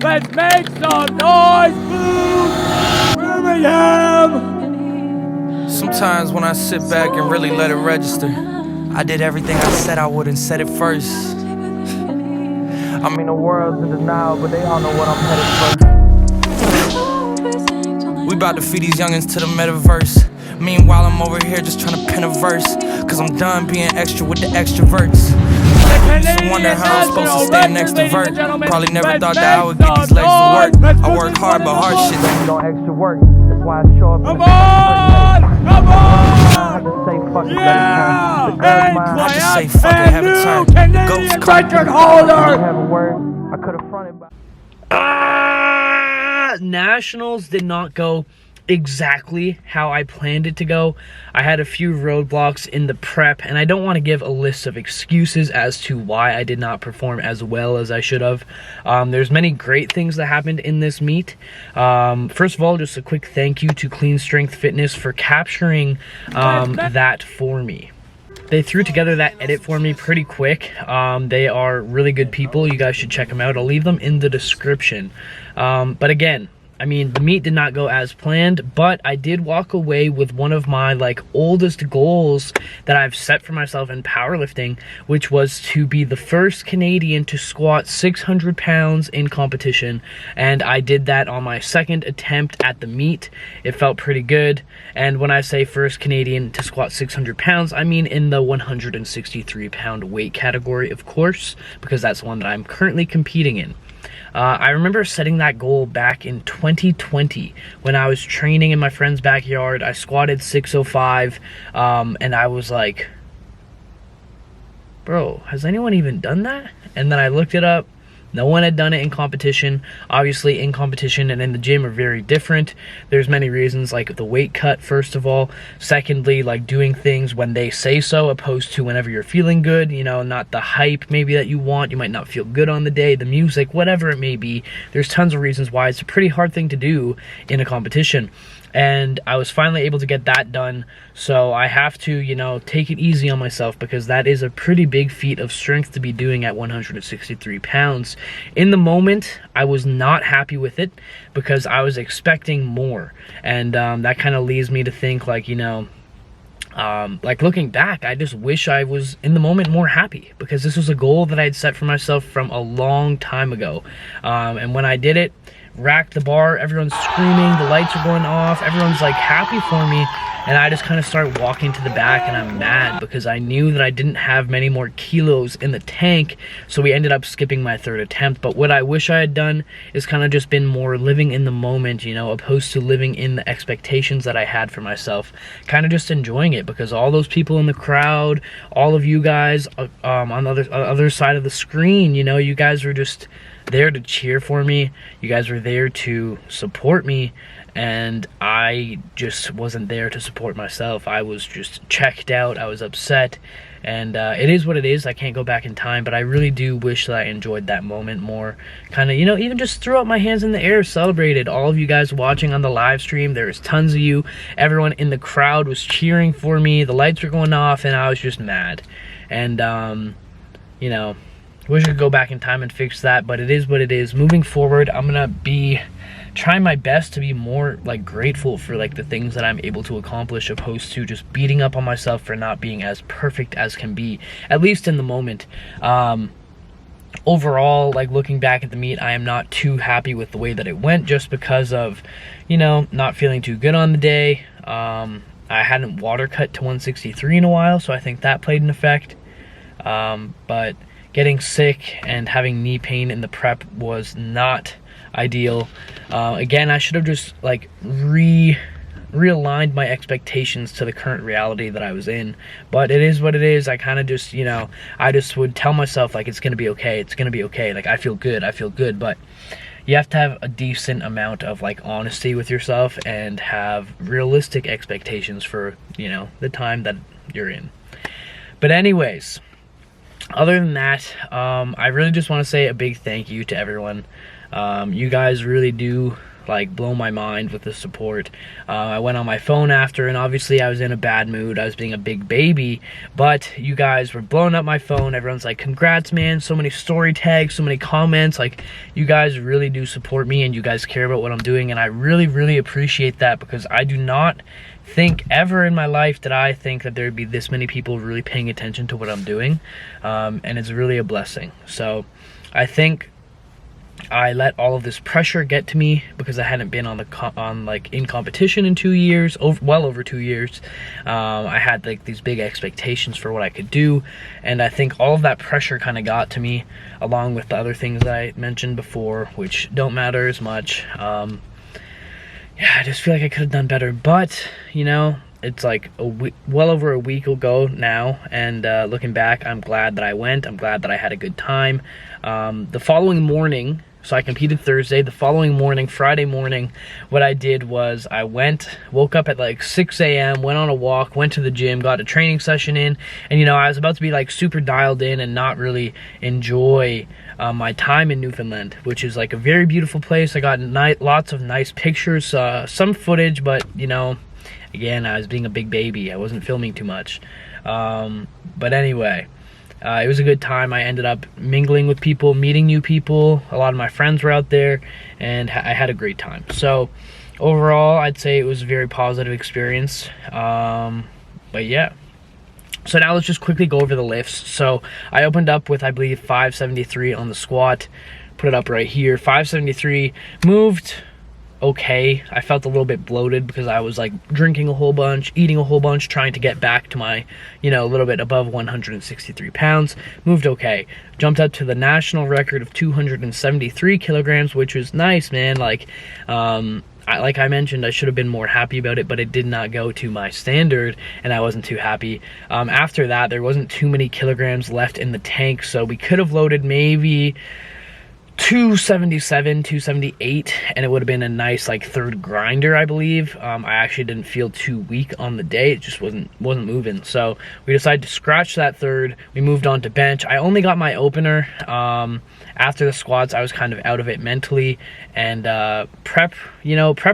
Let's make some noise, Birmingham! Sometimes when I sit back and really let it register, I did everything I said I would and said it first. I mean, the world's in denial, but they all know what I'm headed for. We about to feed these youngins to the metaverse. Meanwhile, I'm over here just trying to pen a verse, cause I'm done being extra with the extraverts. I used to wonder how I'm supposed to stay an extrovert. Probably never thought that I would get these legs to work. I work hard, but hard shit don't need no extra work. That's why I show up. Come on! Come on! Yeah! Hey, Client, and new Canadian record holder! I could have fronted by. Nationals did not go exactly how I planned it to go. I had a few roadblocks in the prep, and I don't want to give a list of excuses as to why I did not perform as well as I should have. There's many great things that happened in this meet. First of all, just a quick thank you to Clean Strength Fitness for capturing that for me. They threw together that edit for me pretty quick. They are really good people. You guys should check them out. I'll leave them in the description. But again, I mean, the meet did not go as planned, but I did walk away with one of my oldest goals that I've set for myself in powerlifting, which was to be the first Canadian to squat 600 pounds in competition. And I did that on my second attempt at the meet. It felt pretty good. And when I say first Canadian to squat 600 pounds, I mean in the 163 pound weight category, of course, because that's the one that I'm currently competing in. I remember setting that goal back in 2020 when I was training in my friend's backyard. I squatted 605, and I was like, bro, has anyone even done that? And then I looked it up. No one had done it in competition. Obviously, in competition and in the gym are very different. There's many reasons, like the weight cut, first of all. Secondly, like doing things when they say so, opposed to whenever you're feeling good, you know, not the hype maybe that you want. You might not feel good on the day, the music, whatever it may be. There's tons of reasons why it's a pretty hard thing to do in a competition. And I was finally able to get that done. So I have to, you know, take it easy on myself, because that is a pretty big feat of strength to be doing at 163 pounds. In the moment, I was not happy with it because I was expecting more. And that kind of leads me to think, like, you know, like looking back, I just wish I was in the moment more happy, because this was a goal that I had set for myself from a long time ago. And when I did it, racked the bar, everyone's screaming, the lights are going off, everyone's like happy for me, and I just kind of start walking to the back, and I'm mad because I knew that I didn't have many more kilos in the tank. So we ended up skipping my third attempt. But what I wish I had done is kind of just been more living in the moment, you know, opposed to living in the expectations that I had for myself, kind of just enjoying it, because all those people in the crowd, all of you guys on the other side of the screen, you know, you guys were just there to cheer for me. You guys were there to support me, and I just wasn't there to support myself. I was just checked out. I was upset, and it is what it is. I can't go back in time, but I really do wish that I enjoyed that moment more. Kind of, you know, even just threw up my hands in the air, celebrated. All of you guys watching on the live stream, there's tons of you. Everyone in the crowd was cheering for me. The lights were going off, and I was just mad. And you know, wish I could go back in time and fix that, but it is what it is. Moving forward, I'm gonna be trying my best to be more like grateful for like the things that I'm able to accomplish, opposed to just beating up on myself for not being as perfect as can be, at least in the moment. Overall, like looking back at the meet, I am not too happy with the way that it went, just because of, you know, not feeling too good on the day. I hadn't water cut to 163 in a while, so I think that played an effect. But getting sick and having knee pain in the prep was not ideal. Again, I should have just like realigned my expectations to the current reality that I was in, but it is what it is. I kind of just, you know, I just would tell myself like, it's gonna be okay, it's gonna be okay, like I feel good, but you have to have a decent amount of like honesty with yourself and have realistic expectations for, you know, the time that you're in. But anyways, other than that, I really just want to say a big thank you to everyone. You guys really do like blow my mind with the support. I went on my phone after, and obviously I was in a bad mood. I was being a big baby, but you guys were blowing up my phone. Everyone's like, congrats, man. So many story tags, so many comments. Like, you guys really do support me, and you guys care about what I'm doing, and I really, really appreciate that, because I do not think ever in my life did I think that there'd be this many people really paying attention to what I'm doing, and it's really a blessing. So I think I let all of this pressure get to me because I hadn't been in competition in 2 years, well over 2 years. I had like these big expectations for what I could do, and I think all of that pressure kind of got to me, along with the other things that I mentioned before, which don't matter as much. Yeah, I just feel like I could have done better, but you know, it's like well over a week ago now, and looking back, I'm glad that I went. I'm glad that I had a good time. The following morning, so I competed Thursday. The following morning, Friday morning, what I did was I woke up at like 6 a.m., went on a walk, went to the gym, got a training session in, and you know, I was about to be like super dialed in and not really enjoy my time in Newfoundland, which is like a very beautiful place. I got lots of nice pictures, some footage, but you know, again, I was being a big baby. I wasn't filming too much. But anyway, it was a good time. I ended up mingling with people, meeting new people. A lot of my friends were out there, and I had a great time. So overall, I'd say it was a very positive experience. But yeah. So now let's just quickly go over the lifts. So I opened up with, I believe, 573 on the squat. Put it up right here. 573, moved okay. I felt a little bit bloated because I was like drinking a whole bunch, eating a whole bunch, trying to get back to my, you know, a little bit above 163 pounds. Moved okay. Jumped up to the national record of 273 kilograms, which was nice, man. Like, like I mentioned, I should have been more happy about it, but it did not go to my standard, and I wasn't too happy. After that, there wasn't too many kilograms left in the tank, so we could have loaded maybe 277, 278, and it would have been a nice like third grinder, I believe. I actually didn't feel too weak on the day. It just wasn't moving, so we decided to scratch that third. We moved on to bench. I only got my opener. After the squats, I was kind of out of it mentally, and prep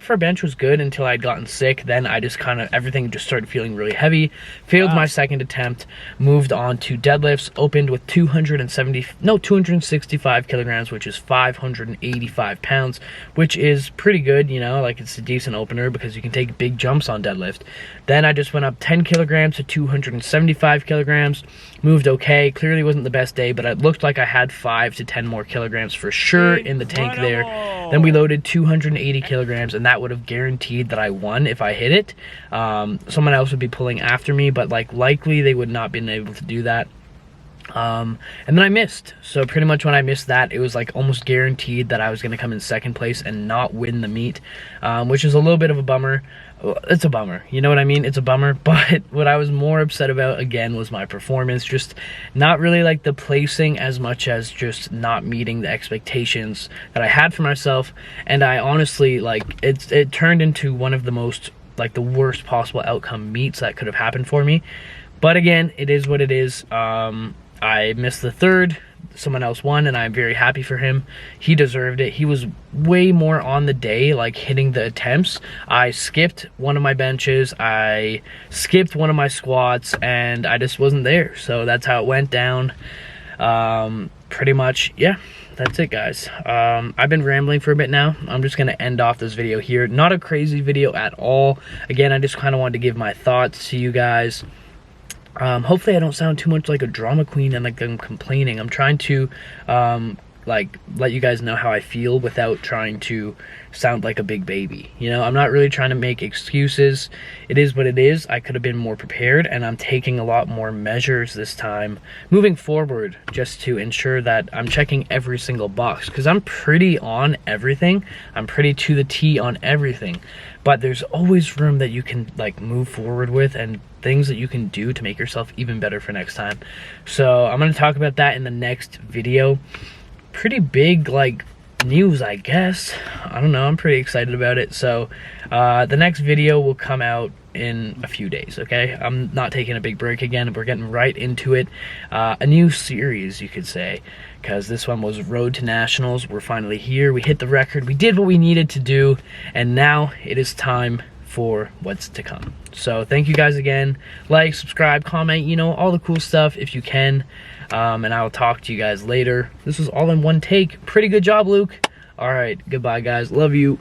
for bench was good until I'd gotten sick. Then I just everything just started feeling really heavy. Failed my second attempt, moved on to deadlifts, opened with 265 kilograms, which is 585 pounds, which is pretty good, you know, like it's a decent opener because you can take big jumps on deadlift. Then I just went up 10 kilograms to 275 kilograms, moved okay. Clearly wasn't the best day, but it looked like I had 5 to 10 more kilograms for sure in the tank there. Then we loaded 280 kilograms, and that would have guaranteed that I won if I hit it. Someone else would be pulling after me, but like likely they would not been able to do that. And then I missed. So pretty much when I missed that, it was like almost guaranteed that I was going to come in second place and not win the meet, which is a little bit of a bummer. It's a bummer, you know what I mean? It's a bummer, but what I was more upset about again was my performance, just not really like the placing as much as just not meeting the expectations that I had for myself. And I honestly, like, it turned into one of the most, like, the worst possible outcome meets that could have happened for me. But again, it is what it is. I missed the third. Someone else won, and I'm very happy for him. He deserved it. He was way more on the day, like hitting the attempts. I skipped one of my benches, I skipped one of my squats, and I just wasn't there. So that's how it went down. Pretty much, yeah, that's it, guys. I've been rambling for a bit now. I'm just gonna end off this video here. Not a crazy video at all. Again, I just kind of wanted to give my thoughts to you guys. Hopefully I don't sound too much like a drama queen and like I'm complaining. I'm trying to like let you guys know how I feel without trying to sound like a big baby. You know, I'm not really trying to make excuses. It is what it is. I could have been more prepared, and I'm taking a lot more measures this time moving forward just to ensure that I'm checking every single box, because I'm pretty on everything. I'm pretty to the T on everything, but there's always room that you can like move forward with and things that you can do to make yourself even better for next time. So I'm going to talk about that in the next video. Pretty big like news, I guess. I don't know, I'm pretty excited about it. So the next video will come out in a few days, okay? I'm not taking a big break again. We're getting right into it. A new series, you could say, because this one was Road to Nationals. We're finally here. We hit the record. We did what we needed to do, and now it is time for what's to come. So thank you guys again. Like, subscribe, comment, you know, all the cool stuff if you can. And I will talk to you guys later. This was all in one take. Pretty good job, Luke. All right, goodbye, guys. Love you.